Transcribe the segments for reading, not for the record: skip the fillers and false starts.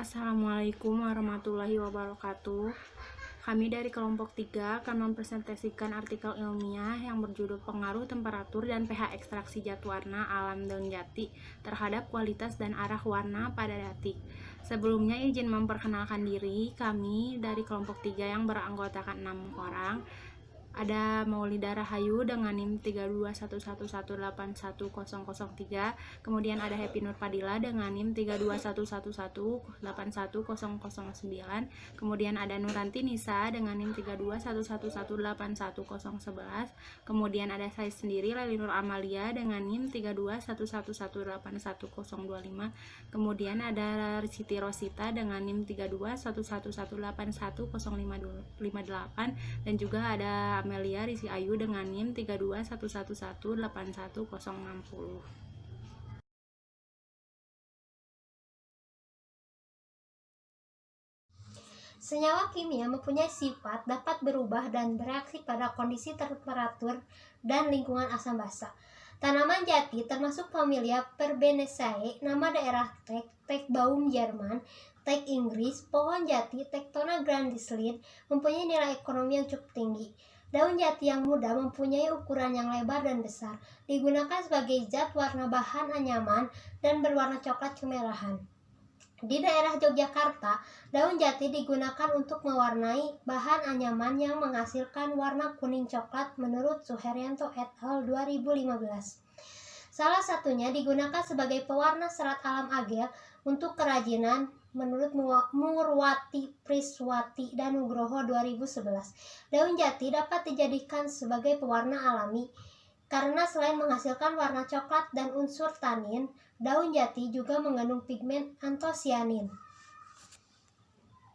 Assalamualaikum warahmatullahi wabarakatuh. Kami dari kelompok 3 akan mempresentasikan artikel ilmiah yang berjudul Pengaruh Temperatur dan pH ekstraksi zat warna alam daun jati terhadap kualitas dan arah warna pada batik. Sebelumnya izin memperkenalkan diri. Kami dari kelompok 3 yang beranggotakan 6 orang. Ada Maulida Rahayu dengan NIM 3211181003. Kemudian ada Happy Nur Padilla dengan NIM 3211181009. Kemudian ada Nuranti Nisa dengan NIM 3211181011. Kemudian ada saya sendiri Leli Nur Amalia dengan NIM 3211181025. Kemudian ada Siti Rosita dengan NIM 3211181058. Dan juga ada Amelia Risi Ayu dengan NIM 3211181060. Senyawa kimia mempunyai sifat dapat berubah dan bereaksi pada kondisi temperatur dan lingkungan asam basa. Tanaman jati termasuk familia Verbenaceae, nama daerah Teck Baum Jerman, Teck Inggris, pohon jati Tectona grandisline mempunyai nilai ekonomi yang cukup tinggi. Daun jati yang muda mempunyai ukuran yang lebar dan besar, digunakan sebagai zat warna bahan anyaman dan berwarna coklat kemerahan. Di daerah Yogyakarta, daun jati digunakan untuk mewarnai bahan anyaman yang menghasilkan warna kuning coklat menurut Suheryanto et al. 2015. Salah satunya digunakan sebagai pewarna serat alam agel untuk kerajinan menurut Murwati Priswati dan Nugroho 2011. Daun jati dapat dijadikan sebagai pewarna alami karena selain menghasilkan warna coklat dan unsur tanin, daun jati juga mengandung pigmen antosianin.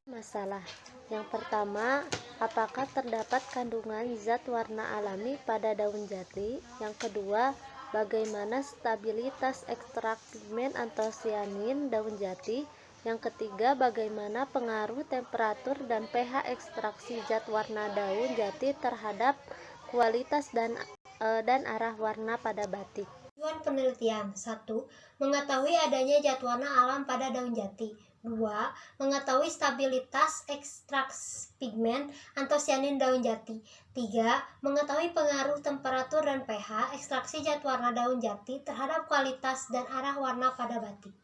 Masalah yang pertama, apakah terdapat kandungan zat warna alami pada daun jati? Yang kedua, bagaimana stabilitas ekstrak pigmen antosianin daun jati? Yang ketiga, bagaimana pengaruh temperatur dan pH ekstraksi zat warna daun jati terhadap kualitas dan arah warna pada batik. Tujuan penelitian: 1. Mengetahui adanya zat warna alam pada daun jati. 2. Mengetahui stabilitas ekstraks pigmen antosianin daun jati. 3. Mengetahui pengaruh temperatur dan pH ekstraksi zat warna daun jati terhadap kualitas dan arah warna pada batik.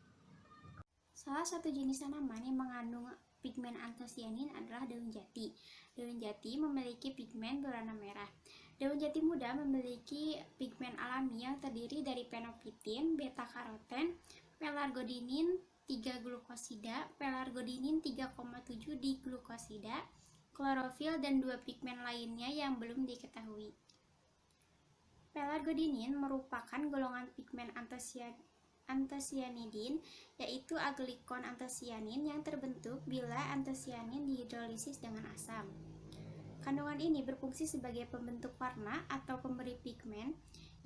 Salah satu jenis tanaman yang mengandung pigmen antosianin adalah daun jati. Daun jati memiliki pigmen berwarna merah. Daun jati muda memiliki pigmen alami yang terdiri dari fenopitin, beta-karoten, pelargodinin 3-glukosida, pelargodinin 3,7 diglukosida, klorofil, dan 2 pigmen lainnya yang belum diketahui. Pelargodinin merupakan golongan pigmen antosianidin, yaitu aglikon antosianin yang terbentuk bila antosianin dihidrolisis dengan asam. Kandungan ini berfungsi sebagai pembentuk warna atau pemberi pigmen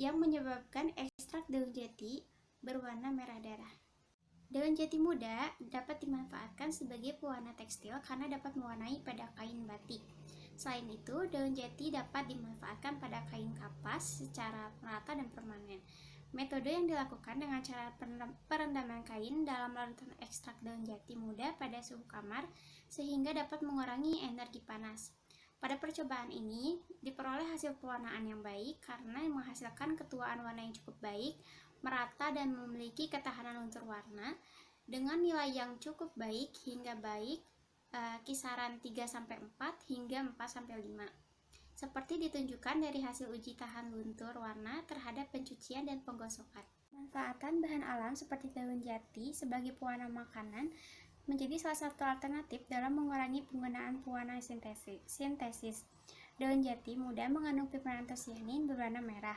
yang menyebabkan ekstrak daun jati berwarna merah darah. Daun jati muda dapat dimanfaatkan sebagai pewarna tekstil karena dapat mewarnai pada kain batik. Selain itu, daun jati dapat dimanfaatkan pada kain kapas secara merata dan permanen. Metode yang dilakukan dengan cara perendaman kain dalam larutan ekstrak daun jati muda pada suhu kamar sehingga dapat mengurangi energi panas. Pada percobaan ini, diperoleh hasil pewarnaan yang baik karena menghasilkan ketuaan warna yang cukup baik, merata, dan memiliki ketahanan unsur warna dengan nilai yang cukup baik hingga baik, kisaran 3-4 hingga 4-5. Seperti ditunjukkan dari hasil uji tahan luntur warna terhadap pencucian dan penggosokan. Manfaatan bahan alam seperti daun jati sebagai pewarna makanan menjadi salah satu alternatif dalam mengurangi penggunaan pewarna sintesis. Daun jati muda mengandung pigmen antosianin berwarna merah.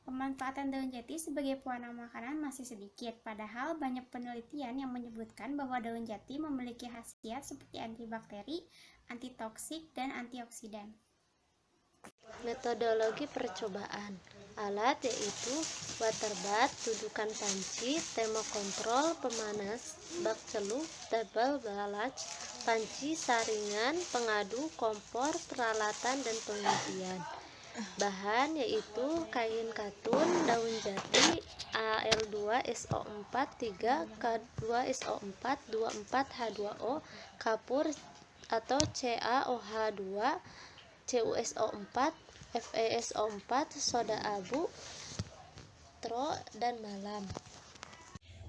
Pemanfaatan daun jati sebagai pewarna makanan masih sedikit, padahal banyak penelitian yang menyebutkan bahwa daun jati memiliki khasiat seperti antibakteri, antitoksik, dan antioksidan. Metodologi percobaan. Alat yaitu water bath, dudukan panci, termokontrol, pemanas, bak celup, tabel balaj, panci, saringan, pengadu, kompor, peralatan, dan pengujian. Bahan yaitu kain katun, daun jati, Al2SO4, 3K2SO4, 24H2O, kapur atau CaOH2, CuSO4, FeSO4, soda abu, tro, dan malam.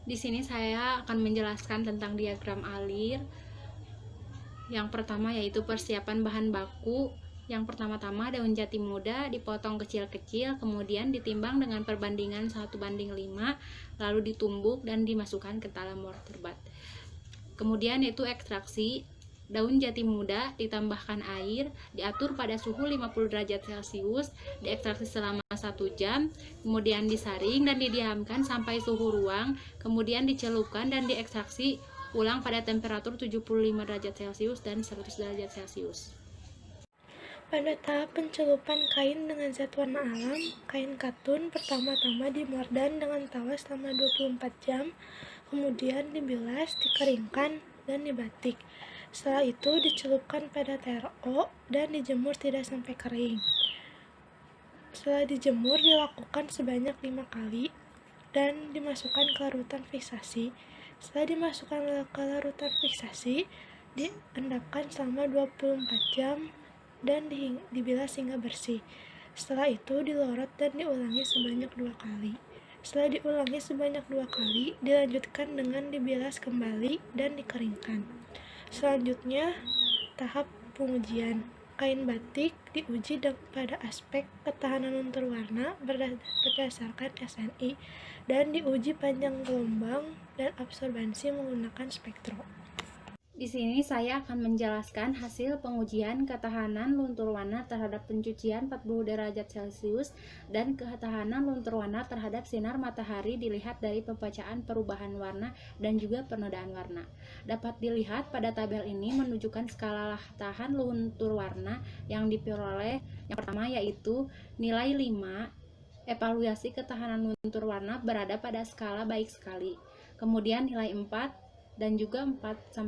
Di sini saya akan menjelaskan tentang diagram alir. Yang pertama yaitu persiapan bahan baku. Yang pertama-tama daun jati muda dipotong kecil-kecil, kemudian ditimbang dengan perbandingan 1:5, lalu ditumbuk dan dimasukkan ke dalam mortar bat. Kemudian yaitu ekstraksi. Daun jati muda ditambahkan air, diatur pada suhu 50 derajat Celcius, diekstraksi selama 1 jam, kemudian disaring dan didiamkan sampai suhu ruang, kemudian dicelupkan dan diekstraksi ulang pada temperatur 75 derajat Celcius dan 100 derajat Celcius. Pada tahap pencelupan kain dengan zat warna alam, kain katun pertama-tama dimordan dengan tawa selama 24 jam, kemudian dibilas, dikeringkan, dan dibatik. Setelah itu dicelupkan pada TRO dan dijemur tidak sampai kering. Setelah dijemur dilakukan sebanyak 5 kali dan dimasukkan ke larutan fiksasi. Setelah dimasukkan ke larutan fiksasi, diendapkan selama 24 jam dan dibilas hingga bersih. Setelah itu dilorot dan diulangi sebanyak 2 kali. Setelah diulangi sebanyak 2 kali, dilanjutkan dengan dibilas kembali dan dikeringkan. Selanjutnya, tahap pengujian. Kain batik diuji pada aspek ketahanan luntur warna berdasarkan SNI dan diuji panjang gelombang dan absorbansi menggunakan spektro. Di sini saya akan menjelaskan hasil pengujian ketahanan luntur warna terhadap pencucian 40 derajat Celcius dan ketahanan luntur warna terhadap sinar matahari dilihat dari pembacaan perubahan warna dan juga penodaan warna. Dapat dilihat pada tabel ini menunjukkan skala tahan luntur warna yang diperoleh. Yang pertama yaitu nilai 5, evaluasi ketahanan luntur warna berada pada skala baik sekali. Kemudian nilai 4 dan juga 4-5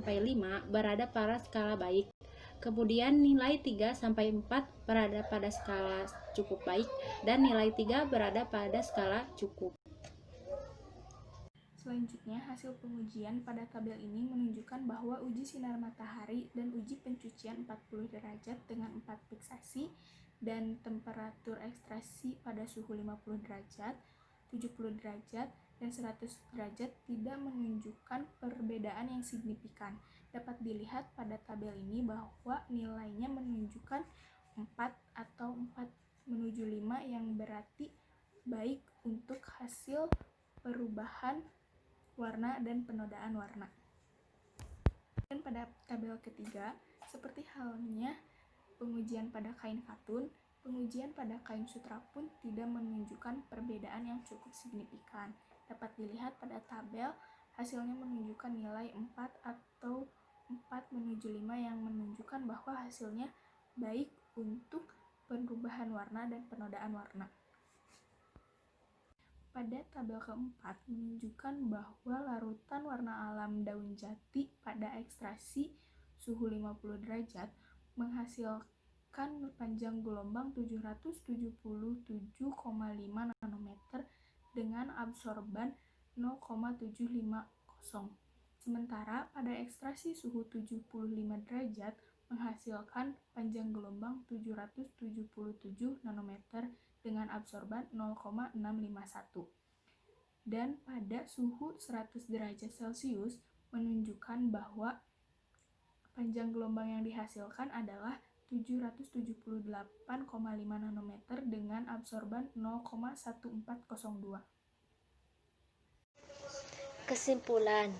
berada pada skala baik. Kemudian nilai 3-4 berada pada skala cukup baik dan nilai 3 berada pada skala cukup. Selanjutnya, hasil pengujian pada tabel ini menunjukkan bahwa uji sinar matahari dan uji pencucian 40 derajat dengan 4 fiksasi dan temperatur ekstraksi pada suhu 50 derajat, 70 derajat, dan 100 derajat tidak menunjukkan perbedaan yang signifikan. Dapat dilihat pada tabel ini bahwa nilainya menunjukkan 4 atau 4-5 yang berarti baik untuk hasil perubahan warna dan penodaan warna. Dan pada tabel ketiga, seperti halnya pengujian pada kain katun, pengujian pada kain sutra pun tidak menunjukkan perbedaan yang cukup signifikan. Dapat dilihat pada tabel, hasilnya menunjukkan nilai 4 atau 4-5 yang menunjukkan bahwa hasilnya baik untuk perubahan warna dan penodaan warna. Pada tabel keempat menunjukkan bahwa larutan warna alam daun jati pada ekstraksi suhu 50 derajat menghasilkan panjang gelombang 777,5 nanometer dengan absorban 0,750. Sementara pada ekstraksi suhu 75 derajat menghasilkan panjang gelombang 777 nanometer dengan absorban 0,651. Dan pada suhu 100 derajat Celcius menunjukkan bahwa panjang gelombang yang dihasilkan adalah 778,5 nanometer dengan absorban 0,1402. Kesimpulan.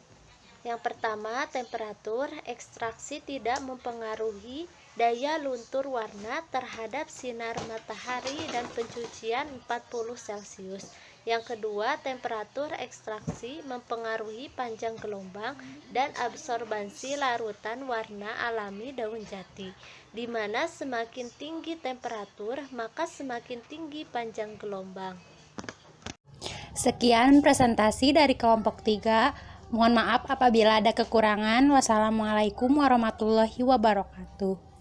Yang pertama, temperatur ekstraksi tidak mempengaruhi daya luntur warna terhadap sinar matahari dan pencucian 40 Celcius. Yang kedua, temperatur ekstraksi mempengaruhi panjang gelombang dan absorbansi larutan warna alami daun jati, di mana semakin tinggi temperatur, maka semakin tinggi panjang gelombang. Sekian presentasi dari kelompok 3. Mohon maaf apabila ada kekurangan. Wassalamualaikum warahmatullahi wabarakatuh.